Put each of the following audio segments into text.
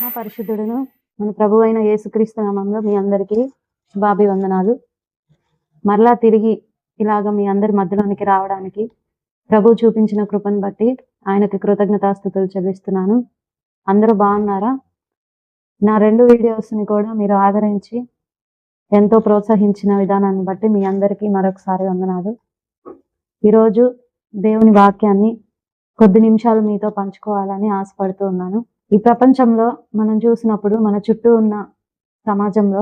మహాపరిశుద్ధుడును మన ప్రభు అయిన యేసుక్రీస్తు నామంలో మీ అందరికీ శుభాభివందనాలు. మరలా తిరిగి ఇలాగ మీ అందరి మధ్యలోనికి రావడానికి ప్రభు చూపించిన కృపను బట్టి ఆయనకి కృతజ్ఞతాస్తుతులు చెల్లిస్తున్నాను. అందరూ బాగున్నారా? నా 2 వీడియోస్ని కూడా మీరు ఆదరించి ఎంతో ప్రోత్సహించిన విధానాన్ని బట్టి మీ అందరికీ మరొకసారి వందనాలు. ఈరోజు దేవుని వాక్యాన్ని కొద్ది నిమిషాలు మీతో పంచుకోవాలని ఆశపడుతూ ఉన్నాను. ఈ ప్రపంచంలో మనం చూసినప్పుడు మన చుట్టూ ఉన్న సమాజంలో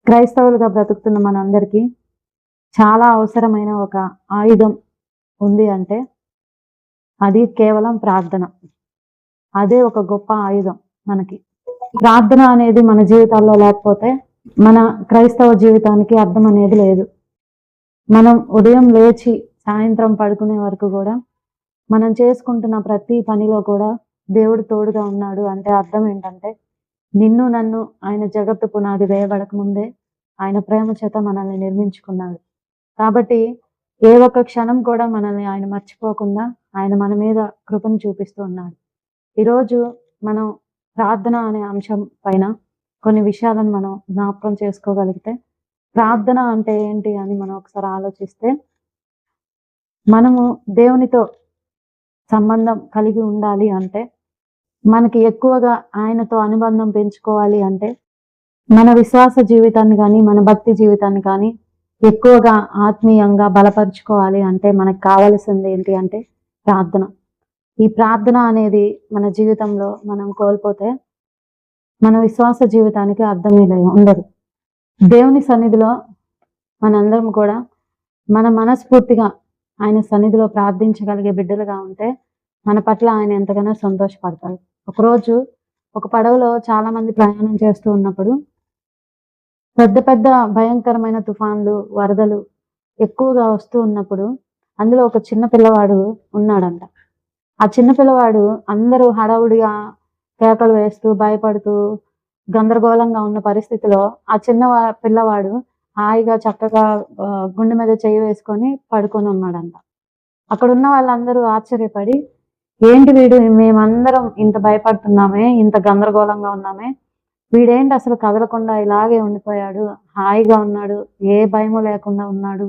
క్రైస్తవులుగా బ్రతుకుతున్న మనందరికీ చాలా అవసరమైన ఒక ఆయుధం ఉంది అంటే అది కేవలం ప్రార్థన. అదే ఒక గొప్ప ఆయుధం మనకి. ప్రార్థన అనేది మన జీవితాల్లో లేకపోతే మన క్రైస్తవ జీవితానికి అర్థం అనేది లేదు. మనం ఉదయం లేచి సాయంత్రం పడుకునే వరకు కూడా మనం చేసుకుంటున్న ప్రతి పనిలో కూడా దేవుడు తోడుగా ఉన్నాడు అంటే అర్థం ఏంటంటే నిన్ను నన్ను ఆయన జగత్తు పునాది వేయబడక ముందే ఆయన ప్రేమ చేత మనల్ని నిర్మించుకున్నాడు. కాబట్టి ఏ ఒక్క క్షణం కూడా మనల్ని ఆయన మర్చిపోకుండా ఆయన మన మీద కృపను చూపిస్తూ ఉన్నాడు. ఈరోజు మనం ప్రార్థన అనే అంశం పైన కొన్ని విషయాలను మనం జ్ఞాపకం చేసుకోగలిగితే, ప్రార్థన అంటే ఏంటి అని మనం ఒకసారి ఆలోచిస్తే, మనము దేవునితో సంబంధం కలిగి ఉండాలి అంటే, మనకి ఎక్కువగా ఆయనతో అనుబంధం పెంచుకోవాలి అంటే, మన విశ్వాస జీవితాన్ని కానీ మన భక్తి జీవితాన్ని కానీ ఎక్కువగా ఆత్మీయంగా బలపరుచుకోవాలి అంటే మనకు కావలసింది ఏంటి అంటే ప్రార్థన. ఈ ప్రార్థన అనేది మన జీవితంలో మనం కోల్పోతే మన విశ్వాస జీవితానికి అర్థమే ఉండదు. దేవుని సన్నిధిలో మనందరం కూడా మన మనస్ఫూర్తిగా ఆయన సన్నిధిలో ప్రార్థించగలిగే బిడ్డలుగా ఉంటే మన పట్ల ఆయన ఎంతగానో సంతోషపడతాడు. ఒకరోజు ఒక పడవలో చాలా మంది ప్రయాణం చేస్తూ ఉన్నప్పుడు పెద్ద పెద్ద భయంకరమైన తుఫాన్లు, వరదలు ఎక్కువగా వస్తూ ఉన్నప్పుడు అందులో ఒక చిన్న పిల్లవాడు ఉన్నాడంట. ఆ చిన్న పిల్లవాడు అందరూ హడావుడిగా కేకలు వేస్తూ భయపడుతూ గందరగోళంగా ఉన్న పరిస్థితిలో ఆ చిన్న పిల్లవాడు హాయిగా చక్కగా గుండె మీద చెయ్యి వేసుకొని పడుకొని ఉన్నాడంట. అక్కడున్న వాళ్ళందరూ ఆశ్చర్యపడి, ఏంటి వీడు, మేమందరం ఇంత భయపడుతున్నామే, ఇంత గందరగోళంగా ఉన్నామే, వీడేంటి అసలు కదలకుండా ఇలాగే ఉండిపోయాడు, హాయిగా ఉన్నాడు, ఏ భయము లేకుండా ఉన్నాడు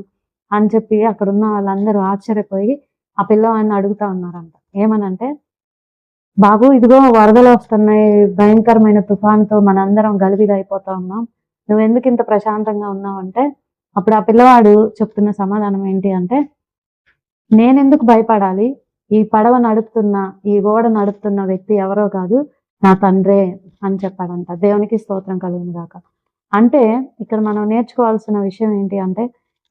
అని చెప్పి అక్కడున్న వాళ్ళందరూ ఆశ్చర్యపోయి ఆ పిల్లవాడిని అడుగుతా ఉన్నారంట. ఏమనంటే, బాబు ఇదిగో వరదలు వస్తున్నాయి, భయంకరమైన తుఫాన్తో మనందరం గలిబిలైపోతా ఉన్నాం, నువ్వెందుకు ఇంత ప్రశాంతంగా ఉన్నావు అంటే, అప్పుడు ఆ పిల్లవాడు చెప్తున్న సమాధానం ఏంటి అంటే, నేనెందుకు భయపడాలి, ఈ పడవ నడుపుతున్న ఈ ఓడ నడుపుతున్న వ్యక్తి ఎవరో కాదు, నా తండ్రే అని చెప్పాడంట. దేవునికి స్తోత్రం కలుగును గాక. అంటే ఇక్కడ మనం నేర్చుకోవాల్సిన విషయం ఏంటి అంటే,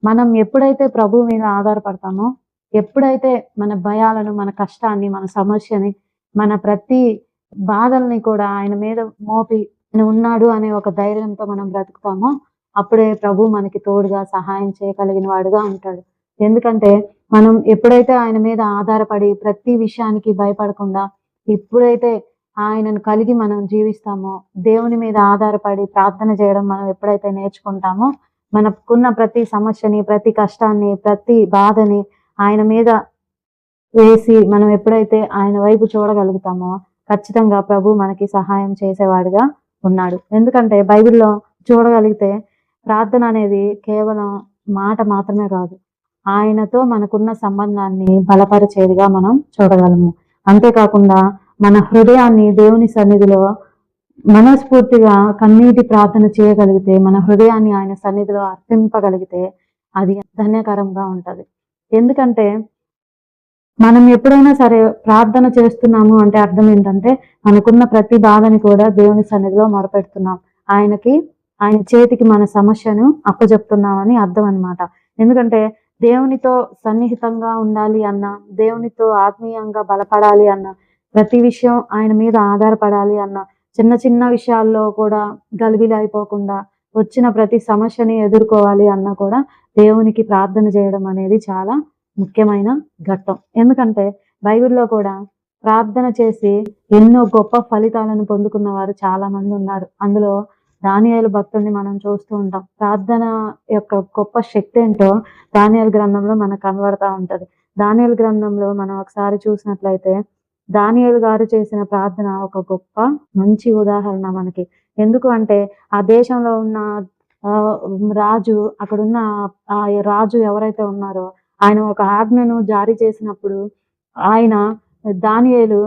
మనం ఎప్పుడైతే ప్రభువు మీద ఆధారపడతామో, ఎప్పుడైతే మన భయాలను, మన కష్టాన్ని, మన సమస్యని, మన ప్రతి బాధల్ని కూడా ఆయన మీద మోపి ఉన్నాడు అనే ఒక ధైర్యంతో మనం బ్రతుకుతామో, అప్పుడే ప్రభు మనకి తోడుగా సహాయం చేయగలిగిన వాడుగా ఉంటాడు. ఎందుకంటే మనం ఎప్పుడైతే ఆయన మీద ఆధారపడి ప్రతి విషయానికి భయపడకుండా ఎప్పుడైతే ఆయనను కలిగి మనం జీవిస్తామో, దేవుని మీద ఆధారపడి ప్రార్థన చేయడం మనం ఎప్పుడైతే నేర్చుకుంటామో, మనకున్న ప్రతి సమస్యని, ప్రతి కష్టాన్ని, ప్రతి బాధని ఆయన మీద వేసి మనం ఎప్పుడైతే ఆయన వైపు చూడగలుగుతామో ఖచ్చితంగా ప్రభు మనకి సహాయం చేసేవాడిగా ఉన్నాడు. ఎందుకంటే బైబిల్లో చూడగలిగితే ప్రార్థన అనేది కేవలం మాట మాత్రమే కాదు, ఆయనతో మనకున్న సంబంధాన్ని బలపరిచేదిగా మనం చూడగలము. అంతేకాకుండా మన హృదయాన్ని దేవుని సన్నిధిలో మనస్ఫూర్తిగా కన్నీటి ప్రార్థన చేయగలిగితే, మన హృదయాన్ని ఆయన సన్నిధిలో అర్పింపగలిగితే అది ధన్యకరంగా ఉంటది. ఎందుకంటే మనం ఎప్పుడైనా సరే ప్రార్థన చేస్తున్నాము అంటే అర్థం ఏంటంటే, మనకున్న ప్రతి బాధని కూడా దేవుని సన్నిధిలో మొరపెడుతున్నాం, ఆయన చేతికి మన సమస్యను అప్పచెప్తున్నామని అర్థం అన్నమాట. ఎందుకంటే దేవునితో సన్నిహితంగా ఉండాలి అన్న, దేవునితో ఆత్మీయంగా బలపడాలి అన్న, ప్రతి విషయం ఆయన మీద ఆధారపడాలి అన్న, చిన్న చిన్న విషయాల్లో కూడా గలిబిలి అయిపోకుండా వచ్చిన ప్రతి సమస్యని ఎదుర్కోవాలి అన్నా కూడా దేవునికి ప్రార్థన చేయడం అనేది చాలా ముఖ్యమైన ఘట్టం. ఎందుకంటే బైబిల్లో కూడా ప్రార్థన చేసి ఎన్నో గొప్ప ఫలితాలను పొందుకున్న వారు చాలా మంది ఉన్నారు. అందులో దానియేలు భక్తుడిని మనం చూస్తూ ఉంటాం. ప్రార్థన యొక్క గొప్ప శక్తి ఏంటో దానియేలు గ్రంథంలో మనకు కనబడతా ఉంటది. దానియేలు గ్రంథంలో మనం ఒకసారి చూసినట్లయితే దానియేలు గారు చేసిన ప్రార్థన ఒక గొప్ప మంచి ఉదాహరణ మనకి. ఎందుకు అంటే ఆ దేశంలో ఉన్న రాజు, అక్కడున్న ఆ రాజు ఎవరైతే ఉన్నారో ఆయన ఒక ఆజ్ఞను జారీ చేసినప్పుడు ఆయన దానియేలు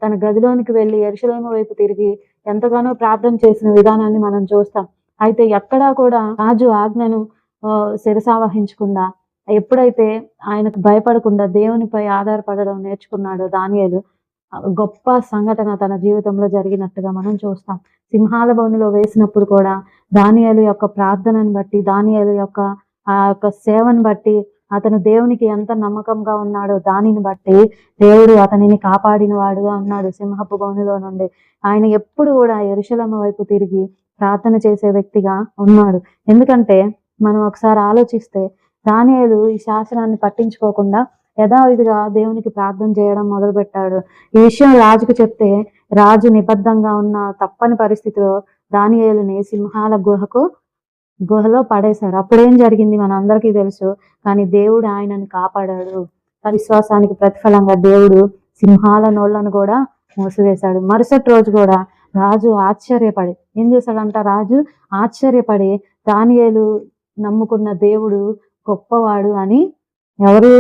తన గదిలోనికి వెళ్లి యెరూషలేము వైపు తిరిగి ఎంతగానో ప్రార్థన చేసిన విధానాన్ని మనం చూస్తాం. అయితే ఎక్కడా కూడా రాజు ఆజ్ఞను శిరసావహించకుండా, ఎప్పుడైతే ఆయనకు భయపడకుండా దేవునిపై ఆధారపడడం నేర్చుకున్నాడో దానియేలు, గొప్ప సంఘటన తన జీవితంలో జరిగినట్టుగా మనం చూస్తాం. సింహాల బోనులో వేసినప్పుడు కూడా దానియేలు యొక్క ప్రార్థనను బట్టి, దానియేలు యొక్క ఆ యొక్క సేవను బట్టి, అతను దేవునికి ఎంత నమ్మకంగా ఉన్నాడో దానిని బట్టి దేవుడు అతనిని కాపాడిన వాడుగా ఉన్నాడు సింహపు బోనులో నుండి. ఆయన ఎప్పుడు కూడా యెరూషలేము వైపు తిరిగి ప్రార్థన చేసే వ్యక్తిగా ఉన్నాడు. ఎందుకంటే మనం ఒకసారి ఆలోచిస్తే దానియేలు ఈ శాసనాన్ని పట్టించుకోకుండా యథావిధిగా దేవునికి ప్రార్థన చేయడం మొదలుపెట్టాడు. ఈ విషయం రాజుకు చెప్తే రాజు నిబద్ధంగా ఉన్న తప్పని పరిస్థితిలో దానియేలుని సింహాల గుహలో పడేశారు. అప్పుడేం జరిగింది మనందరికీ తెలుసు. కానీ దేవుడు ఆయనని కాపాడాడు. ఆ విశ్వాసానికి ప్రతిఫలంగా దేవుడు సింహాల నోళ్లను కూడా మూసివేశాడు. మరుసటి రోజు కూడా రాజు ఆశ్చర్యపడి ఏం చేశాడంట? రాజు ఆశ్చర్యపడి దానియేలు నమ్ముకున్న దేవుడు గొప్పవాడు అని ఎవరు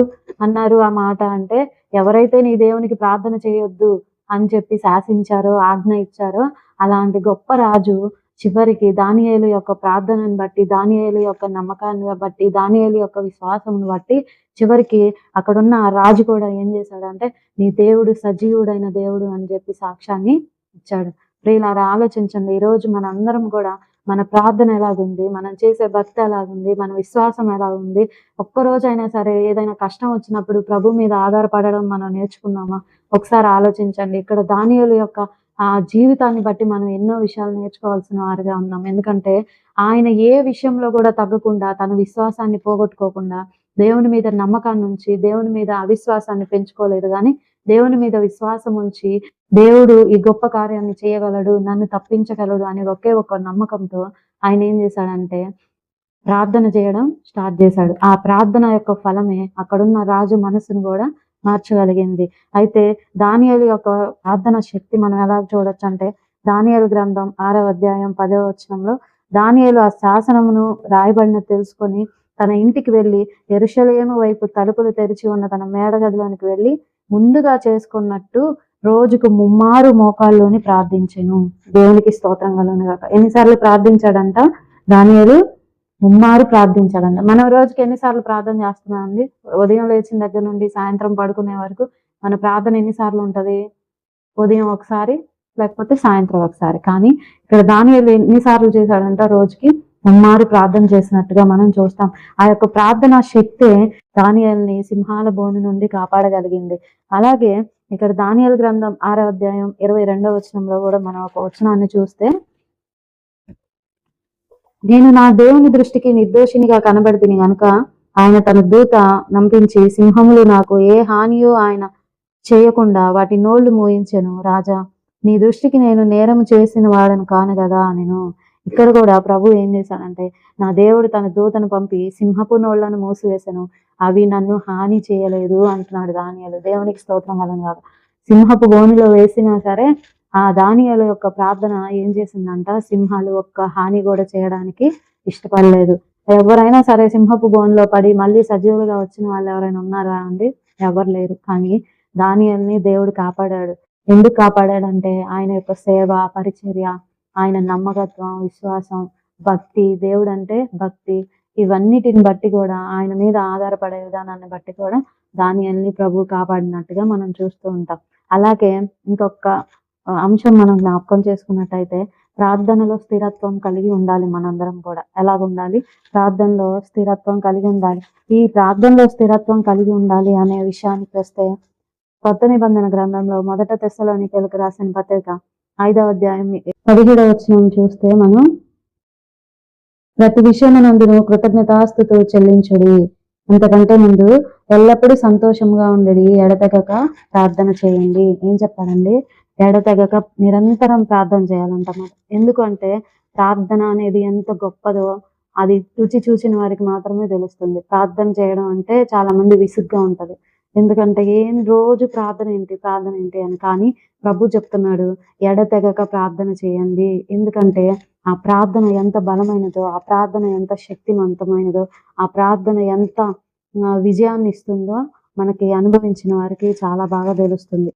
అన్నారు ఆ మాట అంటే, ఎవరైతే నీ దేవునికి ప్రార్థన చేయొద్దు అని చెప్పి శాసించారో, ఆజ్ఞ ఇచ్చారో అలాంటి గొప్ప రాజు చివరికి దానియేలు యొక్క ప్రార్థనను బట్టి, దానియేలు యొక్క నమ్మకాన్ని బట్టి, దానియేలు యొక్క విశ్వాసమును బట్టి చివరికి అక్కడున్న ఆ రాజు కూడా ఏం చేశాడంటే, నీ దేవుడు సజీవుడైన దేవుడు అని చెప్పి సాక్ష్యాన్ని ఇచ్చాడు. ప్రియులారా, ఆలోచించండి. ఈరోజు మనందరం కూడా మన ప్రార్థన ఎలాగుంది, మనం చేసే భక్తి ఎలాగుంది, మన విశ్వాసం ఎలా ఉంది? ఒక్కరోజైనా సరే ఏదైనా కష్టం వచ్చినప్పుడు ప్రభు మీద ఆధారపడడం మనం నేర్చుకున్నామా? ఒకసారి ఆలోచించండి. ఇక్కడ దానియేలు యొక్క ఆ జీవితాన్ని బట్టి మనం ఎన్నో విషయాలు నేర్చుకోవాల్సిన వారిగా ఉన్నాం. ఎందుకంటే ఆయన ఏ విషయంలో కూడా తగ్గకుండా, తన విశ్వాసాన్ని పోగొట్టుకోకుండా, దేవుని మీద నమ్మకాన్ని ఉంచి, దేవుని మీద అవిశ్వాసాన్ని పెంచుకోలేదు. కానీ దేవుని మీద విశ్వాసం ఉంచి, దేవుడు ఈ గొప్ప కార్యాన్ని చేయగలడు, నన్ను తప్పించగలడు అనే ఒకే ఒక నమ్మకంతో ఆయన ఏం చేశాడంటే ప్రార్థన చేయడం స్టార్ట్ చేశాడు. ఆ ప్రార్థన యొక్క ఫలమే అక్కడున్న రాజు మనసును కూడా మార్చగలిగింది. అయితే దానియేలు యొక్క ప్రార్థన శక్తి మనం ఎలా చూడొచ్చు అంటే, దానియేలు గ్రంథం 6వ అధ్యాయం 10వ వచనంలో దానియేలు ఆ శాసనమును రాయబడిన తెలుసుకొని తన ఇంటికి వెళ్ళి యెరూషలేము వైపు తలుపులు తెరిచి ఉన్న తన మేడగదిలోనికి వెళ్ళి ముందుగా చేసుకున్నట్టు రోజుకు ముమ్మారు మోకాల్లోని ప్రార్థించెను. దేవునికి స్తోత్రం కలుగును గాక. ఎన్నిసార్లు ప్రార్థించాడంట? దానియేలు ముమ్మారు ప్రార్థించాడంట. మనం రోజుకి ఎన్నిసార్లు ప్రార్థన చేస్తున్నామండి? ఉదయం లేచిన దగ్గర నుండి సాయంత్రం పడుకునే వరకు మన ప్రార్థన ఎన్నిసార్లు ఉంటది? ఉదయం ఒకసారి, లేకపోతే సాయంత్రం ఒకసారి. కానీ ఇక్కడ దానియేలు ఎన్నిసార్లు చేశాడంట? రోజుకి ముమ్మారు ప్రార్థన చేసినట్టుగా మనం చూస్తాం. ఆ యొక్క ప్రార్థన శక్తే దానియేలుని సింహాల బోను నుండి కాపాడగలిగింది. అలాగే ఇక్కడ దానియేలు గ్రంథం 6వ అధ్యాయం 22వ వచనంలో కూడా మనం ఒక వచనాన్ని చూస్తే, నేను నా దేవుని దృష్టికి నిర్దోషినిగా కనబడితిని గనుక ఆయన తన దూత నంపించి సింహములు నాకు ఏ హానియో ఆయన చేయకుండా వాటి నోళ్లు మూయించెను. రాజా, నీ దృష్టికి నేను నేరము చేసిన వాడను కాను కదా నేను. ఇక్కడ కూడా ప్రభు ఏం చేశాడంటే, నా దేవుడు తన దూతను పంపి సింహపు నోళ్లను మూసివేశాను, అవి నన్ను హాని చేయలేదు అంటున్నాడు దానియేలు. దేవునికి స్తోత్రం కలుగును గాక. సింహపు బోనులో వేసినా సరే ఆ దానియేలు యొక్క ప్రార్థన ఏం చేసిందంట? సింహాలు ఒక్క హాని కూడా చేయడానికి ఇష్టపడలేదు. ఎవరైనా సరే సింహపు బోనులో పడి మళ్ళీ సజీవులుగా వచ్చిన వాళ్ళు ఎవరైనా ఉన్నారా అండి? ఎవరు లేరు. కానీ దానియేలుని దేవుడు కాపాడాడు. ఎందుకు కాపాడాడంటే ఆయన యొక్క సేవ, పరిచర్య, ఆయన నమ్మకత్వం, విశ్వాసం, భక్తి, దేవుడు అంటే భక్తి, ఇవన్నిటిని బట్టి కూడా ఆయన మీద ఆధారపడే విధానాన్ని బట్టి కూడా దానియేలుని ప్రభు కాపాడినట్టుగా మనం చూస్తూ ఉంటాం. అలాగే ఇంకొక అంశం మనం జ్ఞాపకం చేసుకున్నట్టయితే, ప్రార్థనలో స్థిరత్వం కలిగి ఉండాలి. మనందరం కూడా ఎలాగుండాలి? ప్రార్థనలో స్థిరత్వం కలిగి ఉండాలి. ఈ ప్రార్థనలో స్థిరత్వం కలిగి ఉండాలి అనే విషయానికి వస్తే, కొత్త నిబంధన గ్రంథంలో 1 తెస్సలోనికీయులకు రాసిన పత్రిక 5వ అధ్యాయం 17వ వచనం చూస్తే, మనం ప్రతి విషయమునందును కృతజ్ఞతాస్తుతులు చెల్లించుడి, అంతకంటే ముందు ఎల్లప్పుడూ సంతోషంగా ఉండడి, ఎడతెగక ప్రార్థన చేయండి. ఏం చెప్పాడండి? ఎడతెగక నిరంతరం ప్రార్థన చేయాలంటమాట. ఎందుకంటే ప్రార్థన అనేది ఎంత గొప్పదో అది రుచి చూసిన వారికి మాత్రమే తెలుస్తుంది. ప్రార్థన చేయడం అంటే చాలా మంది విసుగ్గా ఉంటది. ఎందుకంటే ఏం రోజు ప్రార్థన ఏంటి, ప్రార్థన ఏంటి అని. కానీ ప్రభు చెప్తున్నాడు, ఎడతెగక ప్రార్థన చేయండి. ఎందుకంటే ఆ ప్రార్థన ఎంత బలమైనదో, ఆ ప్రార్థన ఎంత శక్తివంతమైనదో, ఆ ప్రార్థన ఎంత విజయాన్ని ఇస్తుందో మనకి అనుభవించిన వారికి చాలా బాగా తెలుస్తుంది.